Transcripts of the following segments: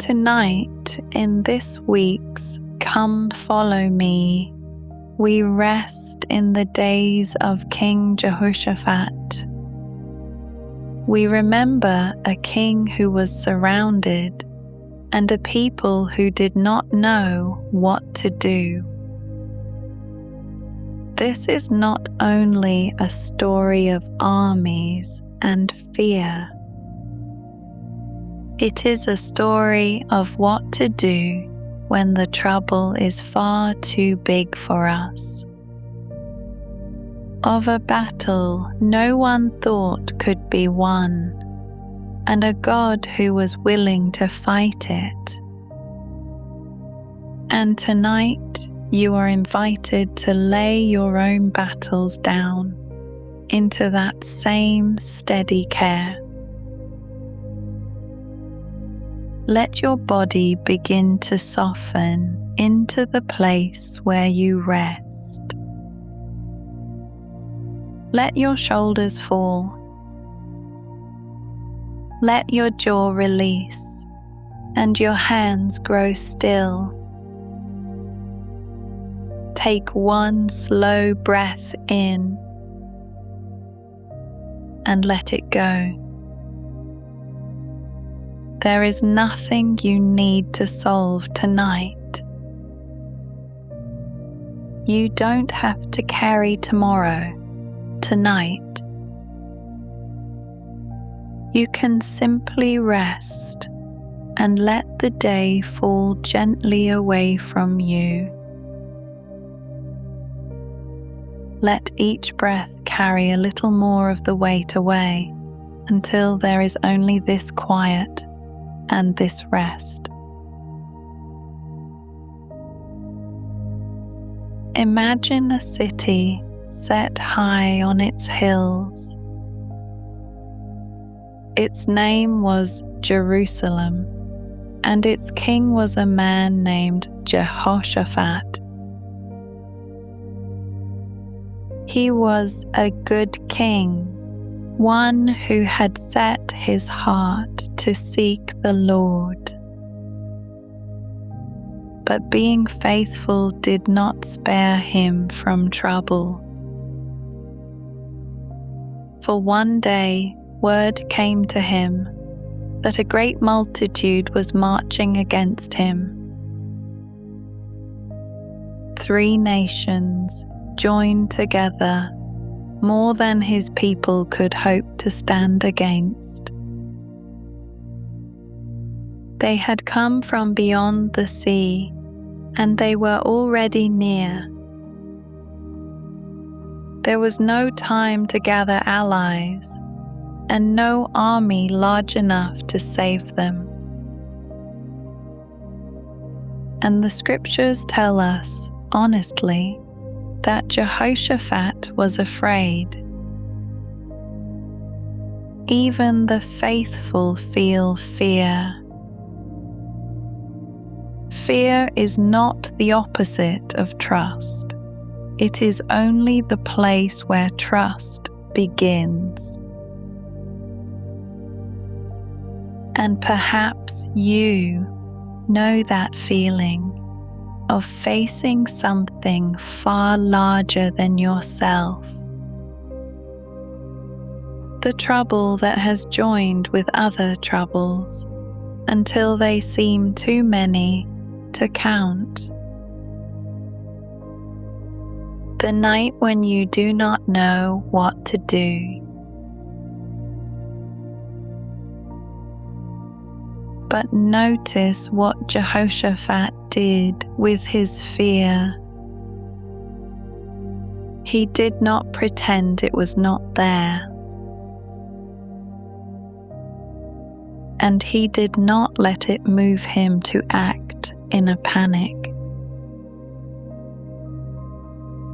Tonight, in this week's Come Follow Me, we rest in the days of King Jehoshaphat. We remember a king who was surrounded and a people who did not know what to do. This is not only a story of armies and fear. It is a story of what to do when the trouble is far too big for us. Of a battle no one thought could be won, and a God who was willing to fight it. And tonight you are invited to lay your own battles down into that same steady care. Let your body begin to soften into the place where you rest. Let your shoulders fall. Let your jaw release and your hands grow still. Take one slow breath in and let it go. There is nothing you need to solve tonight. You don't have to carry tomorrow, tonight. You can simply rest and let the day fall gently away from you. Let each breath carry a little more of the weight away until there is only this quiet and this rest. Imagine a city set high on its hills. Its name was Jerusalem, and its king was a man named Jehoshaphat. He was a good king, one who had set his heart to seek the Lord. But being faithful did not spare him from trouble. For one day word came to him that a great multitude was marching against him. 3 nations joined together, more than his people could hope to stand against. They had come from beyond the sea, and they were already near. There was no time to gather allies, and no army large enough to save them. And the scriptures tell us, honestly, that Jehoshaphat was afraid. Even the faithful feel fear. Fear is not the opposite of trust. It is only the place where trust begins. And perhaps you know that feeling of facing something far larger than yourself. The trouble that has joined with other troubles until they seem too many to count. The night when you do not know what to do. But notice what Jehoshaphat did with his fear. He did not pretend it was not there. And he did not let it move him to act in a panic.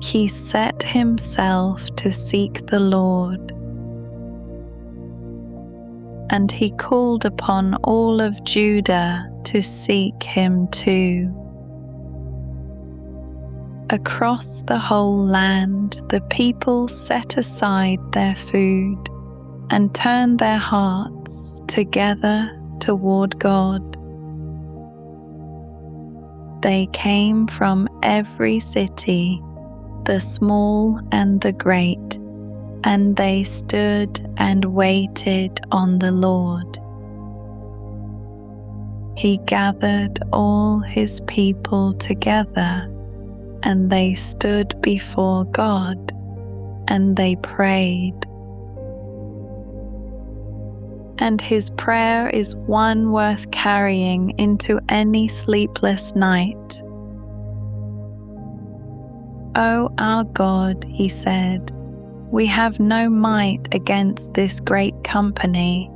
He set himself to seek the Lord, and he called upon all of Judah to seek him too. Across the whole land, the people set aside their food and turned their hearts together toward God. They came from every city, the small and the great, and they stood and waited on the Lord. He gathered all his people together, and they stood before God, and they prayed. And his prayer is one worth carrying into any sleepless night. "O our God," he said, "we have no might against this great company.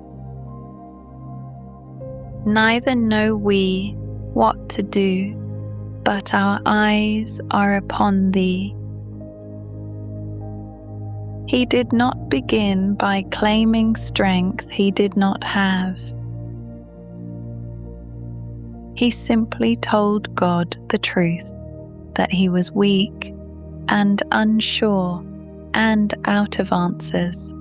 Neither know we what to do, but our eyes are upon thee." He did not begin by claiming strength he did not have. He simply told God the truth, that he was weak and unsure and out of answers.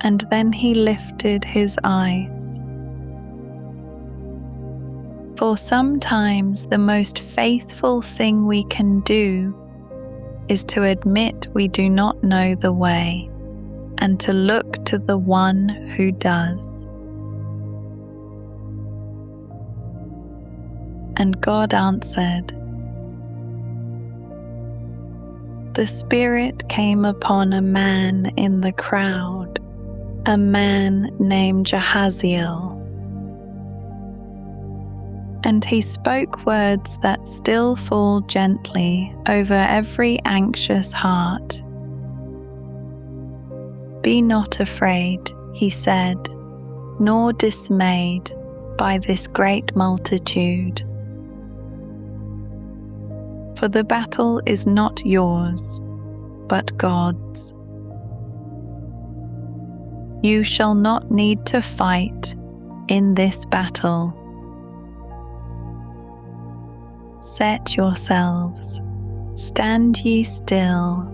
And then he lifted his eyes. For sometimes the most faithful thing we can do is to admit we do not know the way and to look to the one who does. And God answered. The Spirit came upon a man in the crowd, a man named Jahaziel. And he spoke words that still fall gently over every anxious heart. "Be not afraid," he said, "nor dismayed by this great multitude. For the battle is not yours, but God's. You shall not need to fight in this battle. Set yourselves, stand ye still,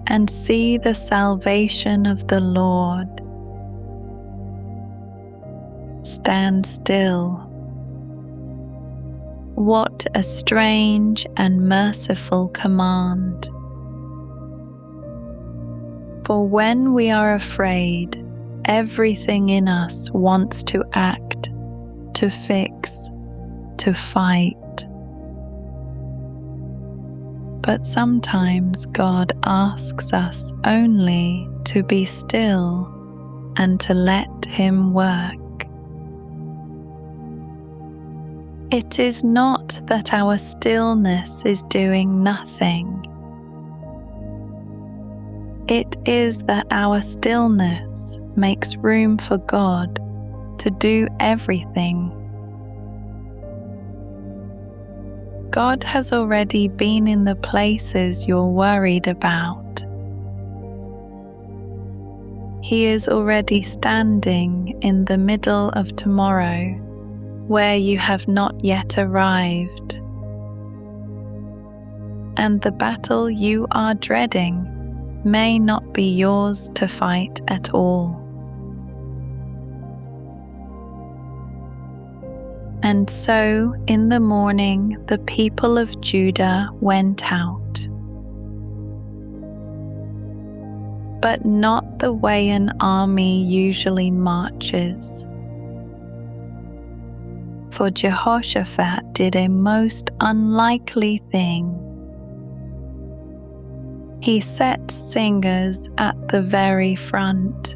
and see the salvation of the Lord. Stand still. What a strange and merciful command. For when we are afraid, everything in us wants to act, to fix, to fight. But sometimes God asks us only to be still and to let Him work. It is not that our stillness is doing nothing. It is that our stillness makes room for God to do everything. God has already been in the places you're worried about. He is already standing in the middle of tomorrow, where you have not yet arrived. And the battle you are dreading may not be yours to fight at all. And so in the morning the people of Judah went out, but not the way an army usually marches. For Jehoshaphat did a most unlikely thing. He set singers at the very front,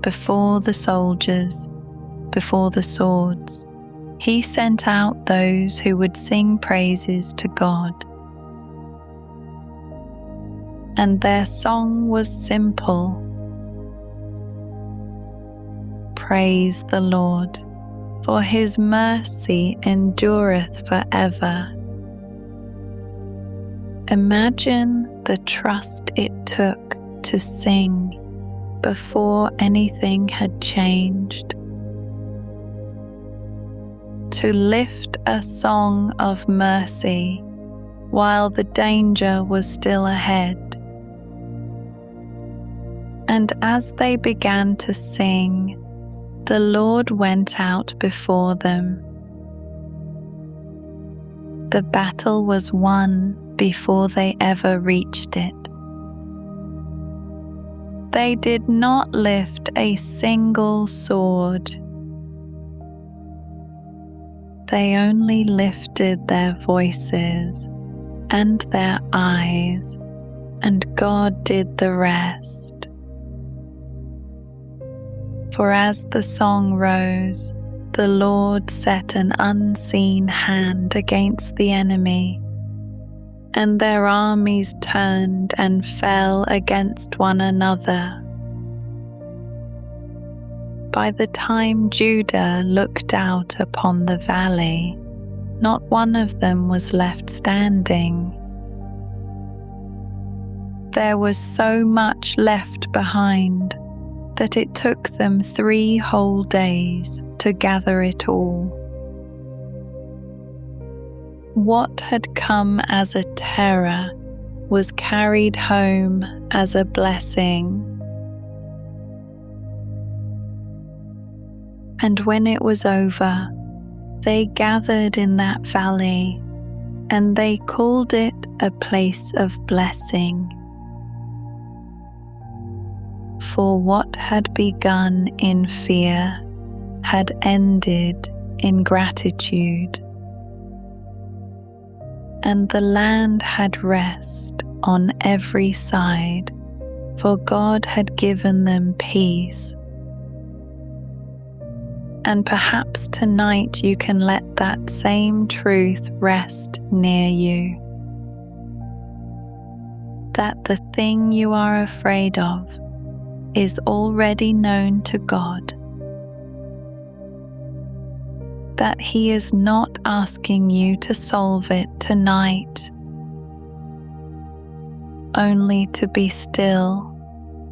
before the soldiers, before the swords. He sent out those who would sing praises to God. And their song was simple. Praise the Lord, for His mercy endureth forever. Imagine the trust it took to sing before anything had changed. To lift a song of mercy while the danger was still ahead. And as they began to sing, the Lord went out before them. The battle was won before they ever reached it. They did not lift a single sword. They only lifted their voices and their eyes, and God did the rest. For as the song rose, the Lord set an unseen hand against the enemy, and their armies turned and fell against one another. By the time Judah looked out upon the valley, not one of them was left standing. There was so much left behind that it took them 3 whole days to gather it all. What had come as a terror was carried home as a blessing. And when it was over, they gathered in that valley, and they called it a place of blessing. For what had begun in fear had ended in gratitude, and the land had rest on every side, for God had given them peace. And perhaps tonight you can let that same truth rest near you, that the thing you are afraid of is already known to God, that He is not asking you to solve it tonight, only to be still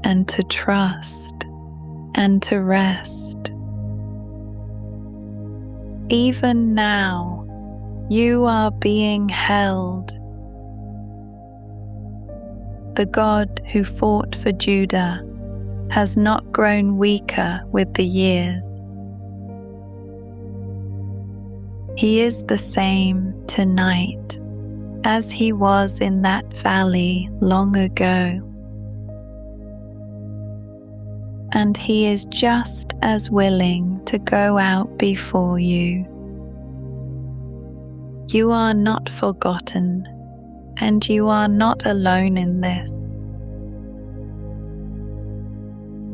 and to trust and to rest. Even now, you are being held. The God who fought for Judah has not grown weaker with the years. He is the same tonight as He was in that valley long ago. And He is just as willing to go out before you. You are not forgotten, and you are not alone in this.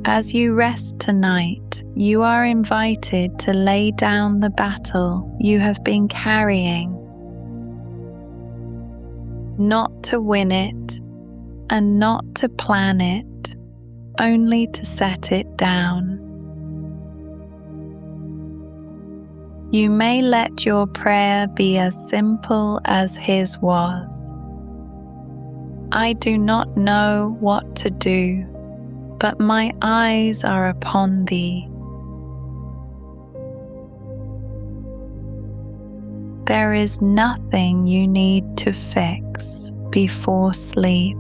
As you rest tonight, you are invited to lay down the battle you have been carrying, not to win it and not to plan it, only to set it down. You may let your prayer be as simple as His was. I do not know what to do, but my eyes are upon Thee. There is nothing you need to fix before sleep.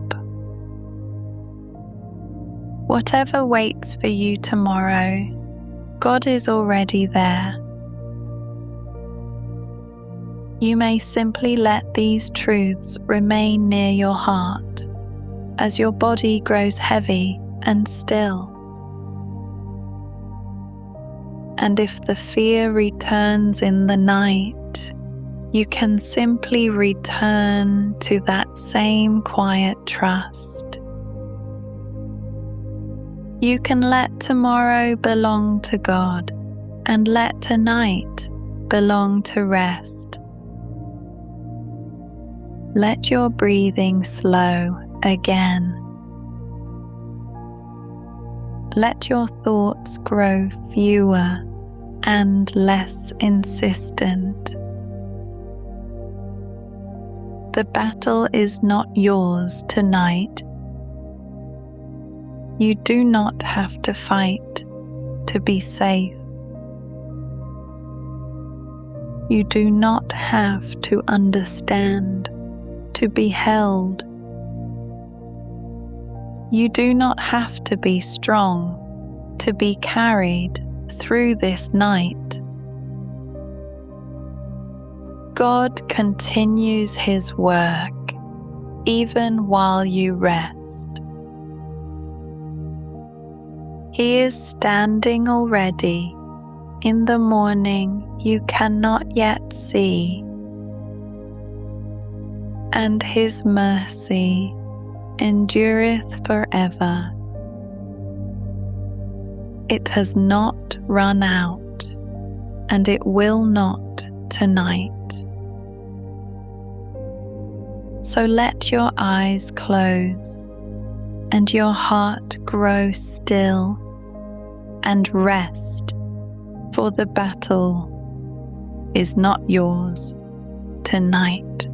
Whatever waits for you tomorrow, God is already there. You may simply let these truths remain near your heart as your body grows heavy and still. And if the fear returns in the night, you can simply return to that same quiet trust. You can let tomorrow belong to God and let tonight belong to rest. Let your breathing slow again. Let your thoughts grow fewer and less insistent. The battle is not yours tonight. You do not have to fight to be safe. You do not have to understand to be held. You do not have to be strong to be carried through this night. God continues His work even while you rest. He is standing already in the morning you cannot yet see, and His mercy endureth forever. It has not run out, and it will not tonight. So let your eyes close and your heart grow still and rest, for the battle is not yours tonight.